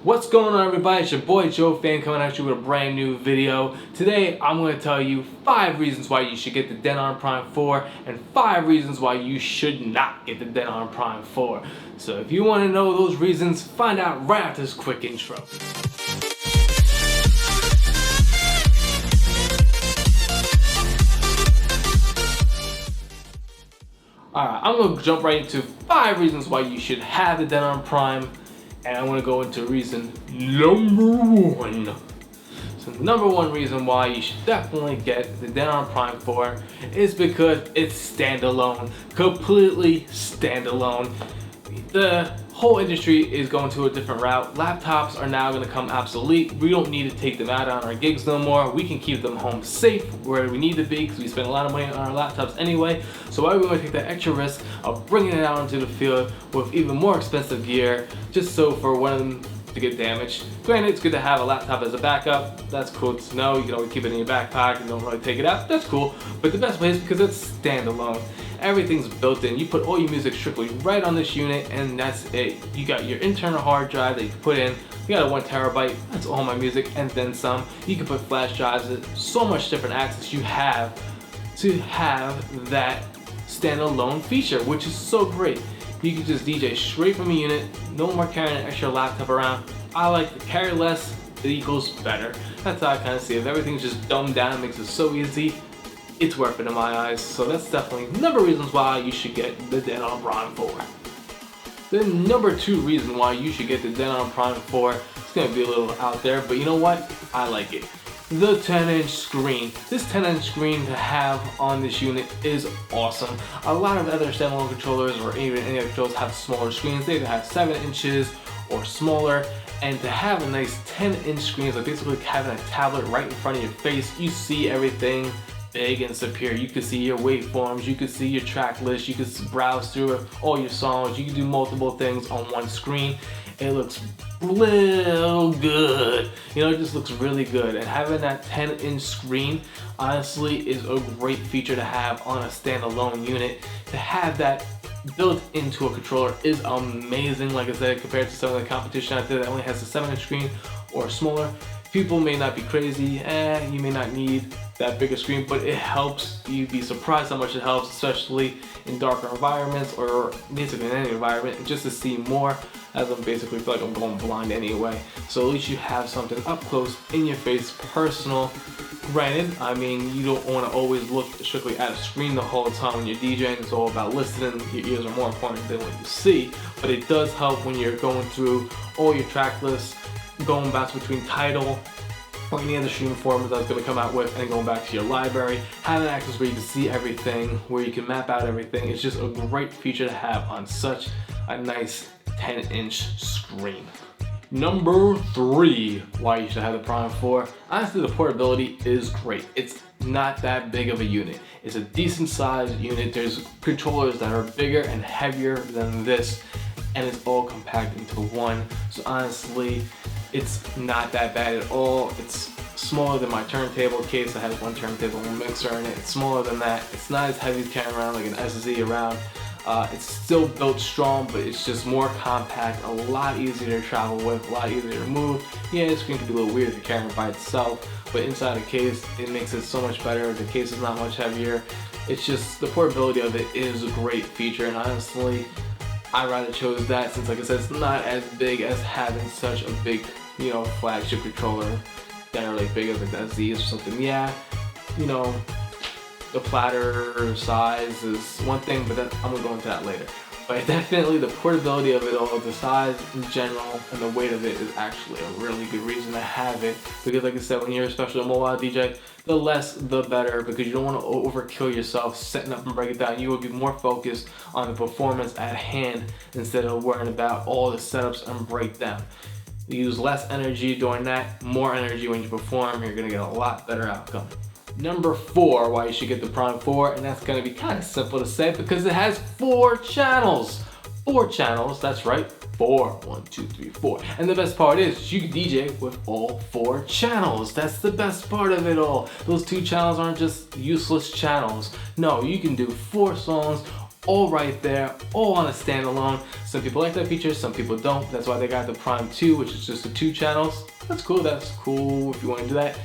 What's going on, everybody? It's your boy Joe Fan coming at you with a brand new video. Today I'm going to tell you 5 reasons why you should get the Denon Prime 4 and 5 reasons why you should not get the Denon Prime 4. So if you want to know those reasons, find out right after this quick intro. Alright, I'm going to jump right into 5 reasons why you should have the Denon Prime. And I want to go into reason number 1. So number 1 reason why you should definitely get the Denon Prime 4 is because it's standalone, completely standalone. The whole industry is going to a different route. Laptops are now going to come obsolete. We don't need to take them out on our gigs no more. We can keep them home safe where we need to be because we spend a lot of money on our laptops anyway. So why are we going to take that extra risk of bringing it out into the field with even more expensive gear just so for one of them to get damaged? Granted, it's good to have a laptop as a backup. That's cool to know. You can always keep it in your backpack and don't really take it out. That's cool. But the best way is because it's standalone. Everything's built in. You put all your music strictly right on this unit and that's it. You got your internal hard drive that you can put in. You got a 1 terabyte, that's all my music and then some. You can put flash drives. So much different access you have to have that standalone feature, which is so great. You can just DJ straight from a unit, no more carrying an extra laptop around. I like to carry less, it equals better. That's how I kind of see it. If everything's just dumbed down, it makes it so easy, it's worth it in my eyes. So that's definitely number reasons why you should get the Denon Prime 4. The number 2 reason why you should get the Denon Prime 4, it's going to be a little out there, but you know what? I like it. The 10-inch screen. This 10-inch screen to have on this unit is awesome. A lot of other standalone controllers or even any other controllers have smaller screens. They either have 7 inches or smaller. And to have a nice 10-inch screen is like basically having a tablet right in front of your face. You see everything big and superior. You can see your waveforms, you can see your track list, you can browse through all your songs, you can do multiple things on one screen. It looks real good. You know, it just looks really good. And having that 10-inch screen honestly is a great feature to have on a standalone unit. To have that built into a controller is amazing. Like I said, compared to some of the competition out there that only has a 7-inch screen or smaller, people may not be crazy, you may not need that bigger screen, but it helps. You'd be surprised how much it helps, especially in darker environments or basically in any environment, and just to see more, as I'm basically feel like I'm going blind anyway. So at least you have something up close, in your face, personal. Granted, I mean, you don't want to always look strictly at a screen the whole time when you're DJing. It's all about listening. Your ears are more important than what you see, but it does help when you're going through all your track lists, going back between Tidal or any other streaming formats that's going to come out with, and going back to your library, having access where you can see everything, where you can map out everything. It's just a great feature to have on such a nice 10-inch screen. Number 3 why you should have the Prime 4. Honestly, the portability is great. It's not that big of a unit. It's a decent sized unit. There's controllers that are bigger and heavier than this, and it's all compact into one. So honestly, it's not that bad at all. It's smaller than my turntable case. I have 1 turntable and mixer in it. It's smaller than that. It's not as heavy as carrying around like an SSD around. It's still built strong, but it's just more compact, a lot easier to travel with, a lot easier to move. Yeah, the screen can be a little weird if you're carrying it by itself, but inside the case, it makes it so much better. The case is not much heavier. It's just, the portability of it is a great feature, and honestly, I rather chose that since, like I said, it's not as big as having such a big, you know, flagship controller that are like big as like the SZs or something. Yeah, you know, the platter size is one thing, but I'm gonna go into that later. But definitely the portability of it all, the size in general, and the weight of it is actually a really good reason to have it. Because like I said, when you're especially a mobile DJ, the less the better, because you don't want to overkill yourself setting up and break it down. You will be more focused on the performance at hand instead of worrying about all the setups and breakdown. You use less energy doing that, more energy when you perform. You're gonna get a lot better outcome. Number 4 why you should get the Prime 4, and that's going to be kind of simple to say because it has 4 channels. 4 channels, that's right, 4. 1, 2, 3, 4. And the best part is you can DJ with all 4 channels. That's the best part of it all. Those 2 channels aren't just useless channels. No, you can do 4 songs all right there, all on a standalone. Some people like that feature, some people don't. That's why they got the Prime 2, which is just the 2 channels. That's cool if you want to do that.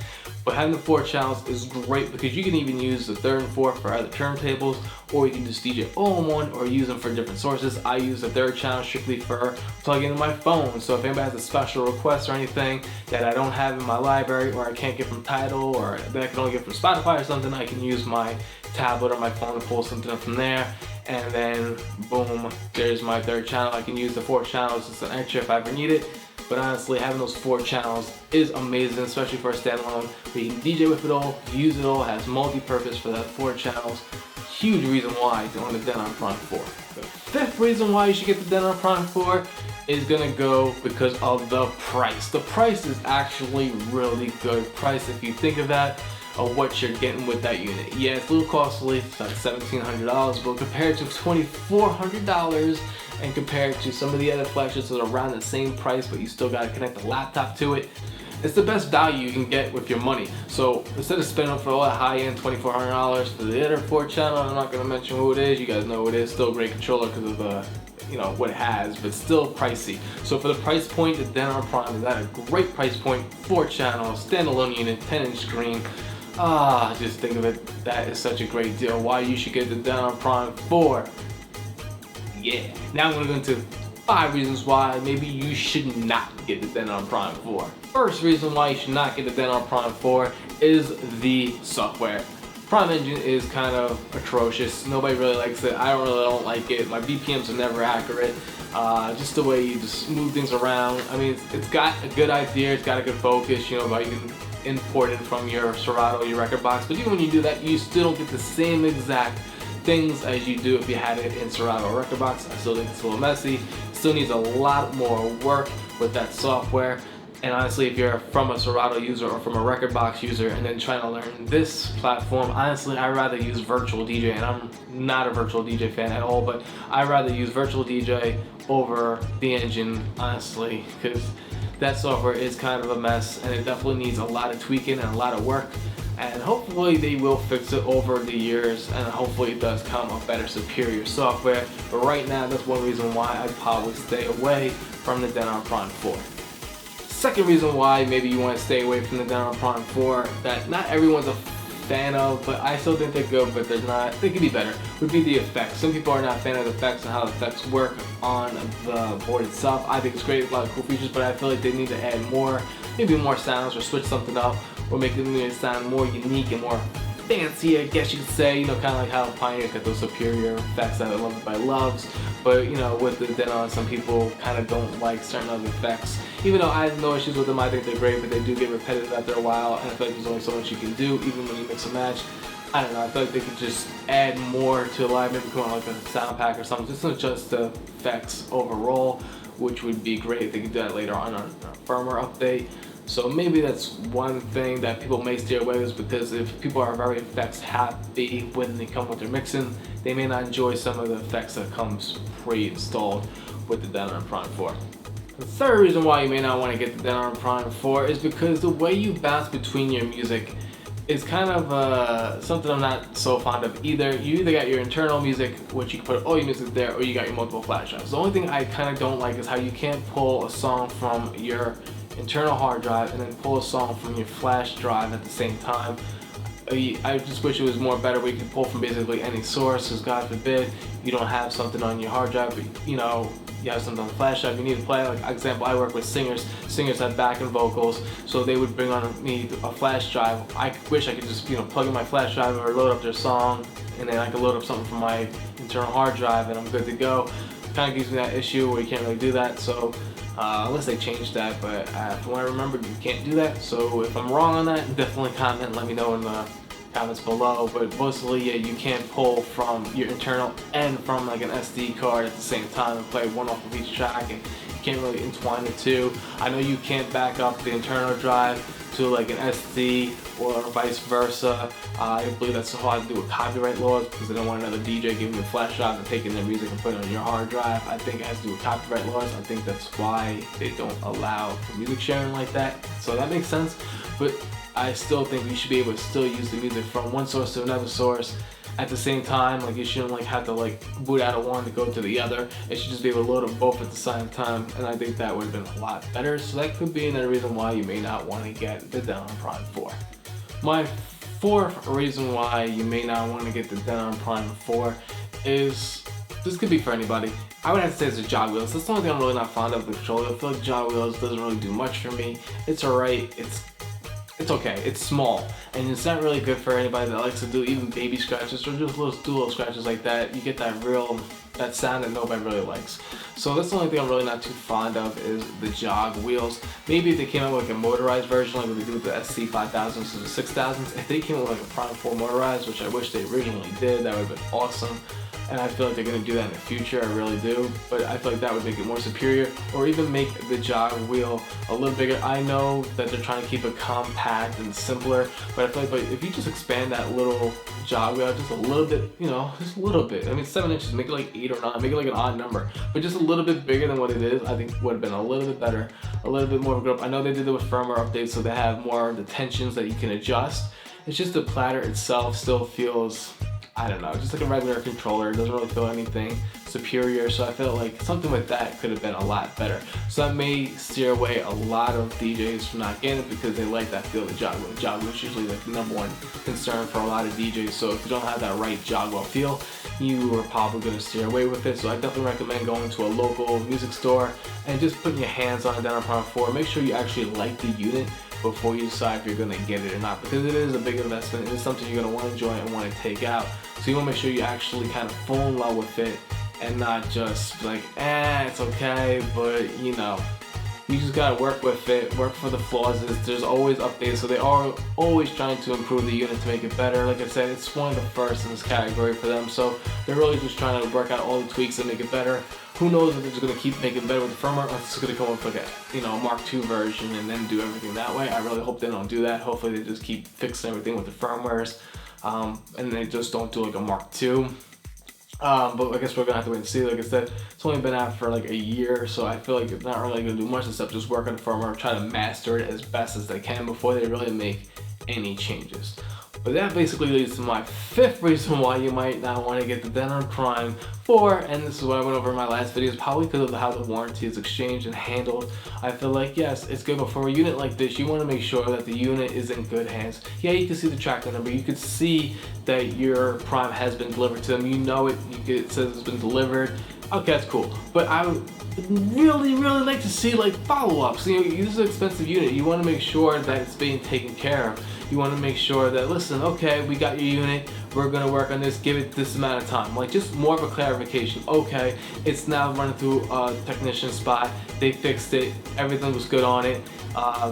But having the 4 channels is great because you can even use the 3rd and 4th for other turntables, or you can just DJ all in one or use them for different sources. I use the 3rd channel strictly for plugging in my phone. So if anybody has a special request or anything that I don't have in my library, or I can't get from Tidal, or that I can only get from Spotify or something, I can use my tablet or my phone to pull something up from there. And then boom, there's my 3rd channel. I can use the 4 channels as an extra if I ever need it. But honestly, having those 4 channels is amazing, especially for a standalone where you can DJ with it all, use it all, has multi-purpose for that 4 channels. Huge reason why to own the Denon Prime 4. The 5th reason why you should get the Denon Prime 4 is gonna go because of the price. The price is actually really good price if you think of that, of what you're getting with that unit. Yeah, it's a little costly, it's like $1,700, but compared to $2,400 and compared to some of the other flagships that are around the same price, but you still gotta connect the laptop to it, it's the best value you can get with your money. So instead of spending for all that high-end $2,400 for the other 4 channel, I'm not gonna mention who it is, you guys know who it is, still a great controller because of the, you know, what it has, but still pricey. So for the price point, the Denon Prime is at a great price point, 4 channels, standalone unit, 10-inch screen. Just think of it, that is such a great deal. Why you should get the Denon Prime 4. Yeah, now I'm gonna go into 5 reasons why maybe you should not get the Denon Prime 4. First reason why you should not get the Denon Prime 4 is the software. Prime Engine is kind of atrocious. Nobody really likes it. I don't like it. My BPMs are never accurate. Just the way you just move things around. I mean, it's got a good idea. It's got a good focus. You know, about you can import it from your Serato, your record box. But even when you do that, you still don't get the same exact things as you do if you had it in Serato or record box. I still think it's a little messy. Still needs a lot more work with that software. And honestly, if you're from a Serato user or from a record box user and then trying to learn this platform, honestly, I'd rather use Virtual DJ, and I'm not a Virtual DJ fan at all, but I'd rather use Virtual DJ over the Engine, honestly, because that software is kind of a mess and it definitely needs a lot of tweaking and a lot of work. And hopefully they will fix it over the years, and hopefully it does come a better, superior software. But right now, that's one reason why I'd probably stay away from the Denon Prime 4. Second reason why maybe you want to stay away from the Denon Prime 4 that not everyone's a fan of, but I still think they're good, but they could be better, would be the effects. Some people are not a fan of the effects and how the effects work on the board itself. I think it's great, a lot of cool features, but I feel like they need to add more, maybe more sounds or switch something up, or make it sound more unique and more fancy, I guess you could say, you know, kind of like how Pioneer got those superior effects that everybody loves. But you know, with the Denon, some people kind of don't like certain other effects. Even though I have no issues with them, I think they're great, but they do get repetitive after a while, and I feel like there's only so much you can do, even when you mix and match. I don't know, I feel like they could just add more to live, maybe come on like a sound pack or something, just not just the effects overall, which would be great if they could do that later on a firmware update. So maybe that's one thing that people may steer away with, because if people are very effects happy when they come with their mixing, they may not enjoy some of the effects that comes pre-installed with the Denon Prime 4. The third reason why you may not want to get the Denon Prime 4 is because the way you bounce between your music is kind of something I'm not so fond of either. You either got your internal music, which you can put all your music there, or you got your multiple flash drives. The only thing I kind of don't like is how you can't pull a song from your internal hard drive and then pull a song from your flash drive at the same time. I just wish it was more better where you could pull from basically any source, because God forbid you don't have something on your hard drive, but you know, you have something on the flash drive, you need to play. Like, example, I work with singers. Singers have backing vocals, so they would bring on me a flash drive. I wish I could just, you know, plug in my flash drive or load up their song, and then I could load up something from my internal hard drive and I'm good to go. Kind of gives me that issue where you can't really do that, so unless they change that, but from what I remember, you can't do that. So if I'm wrong on that, definitely comment and let me know in the comments below. But mostly, yeah, you can't pull from your internal and from like an SD card at the same time and play one off of each track, and you can't really entwine the two. I know you can't back up the internal drive to like an SD or vice versa. I believe that's hard to do with copyright laws, because they don't want another DJ giving you a flash drive and taking their music and putting it on your hard drive. I think it has to do with copyright laws. I think that's why they don't allow music sharing like that. So that makes sense. But I still think you should be able to still use the music from one source to another source at the same time. Like you shouldn't like have to like boot out of one to go to the other. It should just be able to load them both at the same time, and I think that would have been a lot better. So that could be another reason why you may not want to get the Denon Prime 4. My fourth reason why you may not want to get the Denon Prime 4 is, this could be for anybody. I would have to say it's the jog wheels. That's the only thing I'm really not fond of the controller. I feel like jog wheels doesn't really do much for me. It's alright, it's okay, it's small, and it's not really good for anybody that likes to do even baby scratches or just little scratches like that. You get that sound that nobody really likes. So that's the only thing I'm really not too fond of is the jog wheels. Maybe if they came out with like a motorized version like what they do with the SC5000s to the 6000s, if they came out with like a Prime 4 motorized, which I wish they originally did, that would have been awesome. And I feel like they're going to do that in the future, I really do. But I feel like that would make it more superior, or even make the jog wheel a little bigger. I know that they're trying to keep it compact and simpler, but I feel like if you just expand that little jog wheel just a little bit, you know, just a little bit. I mean, 7 inches, make it like 8 or 9, make it like an odd number, but just a little bit bigger than what it is, I think would have been a little bit better, a little bit more of a grip. I know they did it with firmware updates, so they have more of the tensions that you can adjust. It's just the platter itself still feels, I don't know, just like a regular controller. It doesn't really feel anything superior, so I feel like something with that could have been a lot better. So that may steer away a lot of DJs from not getting it because they like that feel of the jog wheel. Jog wheel is usually like the #1 concern for a lot of DJs, so if you don't have that right jog wheel feel, you are probably going to steer away with it. So I definitely recommend going to a local music store and just putting your hands on a Denon Prime 4. Make sure you actually like the unit before you decide if you're going to get it or not, because it is a big investment. It is something you're going to want to enjoy and want to take out. So you want to make sure you actually kind of fall in love with it and not just like, it's okay, but you know, you just gotta work with it, work for the flaws. There's always updates, so they are always trying to improve the unit to make it better. Like I said, it's one of the first in this category for them, so they're really just trying to work out all the tweaks and make it better. Who knows if they're just gonna keep making better with the firmware, or it's gonna come up with like a Mark II version and then do everything that way. I really hope they don't do that. Hopefully they just keep fixing everything with the firmwares, and they just don't do like a Mark II. But I guess we're gonna have to wait and see. Like I said, it's only been out for like a year, so I feel like it's not really gonna do much except just work on the firmware, try to master it as best as they can before they really make any changes. But that basically leads to my fifth reason why you might not want to get the Denon Prime 4, and this is what I went over in my last video, is probably because of how the warranty is exchanged and handled. I feel like, yes, it's good, but for a unit like this, you want to make sure that the unit is in good hands. Yeah, you can see the tracking number, you can see that your Prime has been delivered to them, you know it, it says it's been delivered. Okay, that's cool, but I would really like to see like follow-ups. You know, this is an expensive unit, you want to make sure that it's being taken care of. You want to make sure that, listen, okay, we got your unit, we're going to work on this, give it this amount of time. Like, just more of a clarification. Okay, it's now running through a technician spot, they fixed it, everything was good on it,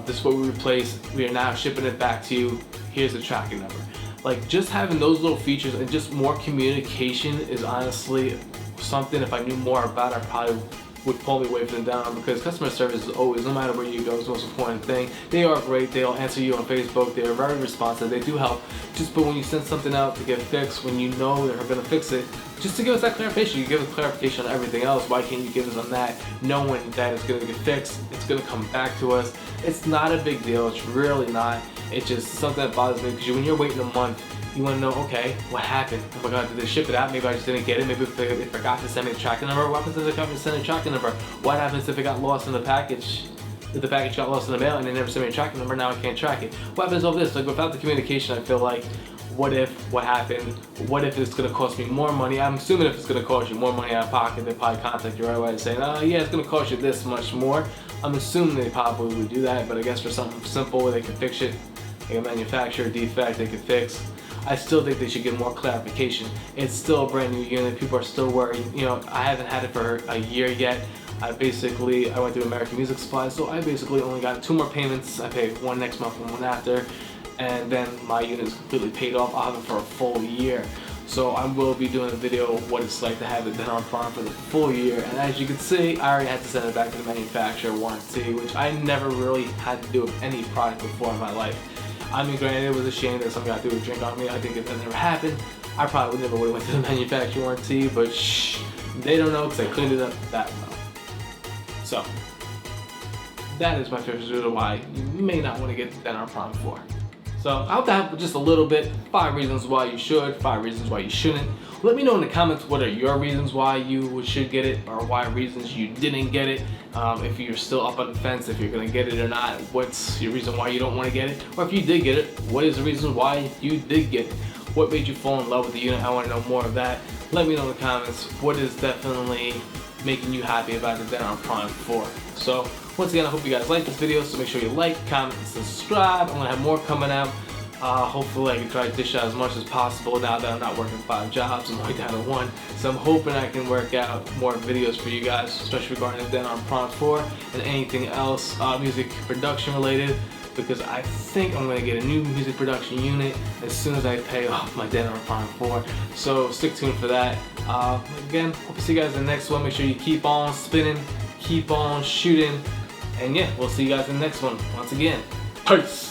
this is what we replaced, we are now shipping it back to you, here's the tracking number. Like, just having those little features and just more communication is honestly something, if I knew more about, I probably would pull me away from them down, because customer service is always, no matter where you go, is the most important thing. They are great, they'll answer you on Facebook, they are very responsive, they do help. Just, but when you send something out to get fixed, when you know they're gonna fix it, just to give us that clarification, you give us clarification on everything else. Why can't you give us on that, knowing that it's gonna get fixed, it's gonna come back to us. It's not a big deal, it's really not. It's just something that bothers me, because when you're waiting a month, you want to know, okay, what happened? Oh my god, did they ship it out? Maybe I just didn't get it. Maybe they forgot to send me a tracking number. What happens if they forgot to send a tracking number? What happens if it got lost in the package? If the package got lost in the mail and they never sent me a tracking number, now I can't track it. What happens with this? Like, without the communication, I feel like, what if, what happened? What if it's going to cost me more money? I'm assuming if it's going to cost you more money out of pocket, they probably contact you right away and say, oh yeah, it's going to cost you this much more. I'm assuming they probably would do that, but I guess for something simple where they can fix it, like a manufacturer defect they can fix, I still think they should get more clarification. It's still a brand new unit, people are still worried. You know, I haven't had it for a year yet. I went through American Music Supply, so I basically only got 2 more payments. I pay one next month and one after, and then my unit is completely paid off. I'll have it for a full year. So I will be doing a video of what it's like to have the Denon Prime for the full year, and as you can see, I already had to send it back to the manufacturer warranty, which I never really had to do with any product before in my life. I mean, granted, it was a shame that some guy threw a drink on me. I think if that never happened, I probably never would have went to the manufacturer warranty, but shh, they don't know because I cleaned it up that well. So, that is my first reason why you may not want to get the Denon Prime 4. So I hope that helped just a little bit. 5 reasons why you should, 5 reasons why you shouldn't. Let me know in the comments what are your reasons why you should get it, or why reasons you didn't get it. If you're still up on the fence, if you're gonna get it or not, what's your reason why you don't want to get it? Or if you did get it, what is the reason why you did get it? What made you fall in love with the unit? I want to know more of that. Let me know in the comments what is definitely making you happy about the Denon Prime 4. So once again, I hope you guys like this video, so make sure you like, comment, and subscribe. I'm gonna have more coming out. Hopefully I can try to dish out as much as possible now that I'm not working 5 jobs. I'm only down to 1. So I'm hoping I can work out more videos for you guys, especially regarding the Denon Prime 4 and anything else music production related, because I think I'm going to get a new music production unit as soon as I pay off my Denon Prime 4. So stick tuned for that. Again, hope to see you guys in the next one. Make sure you keep on spinning, keep on shooting, and yeah, we'll see you guys in the next one. Once again, peace!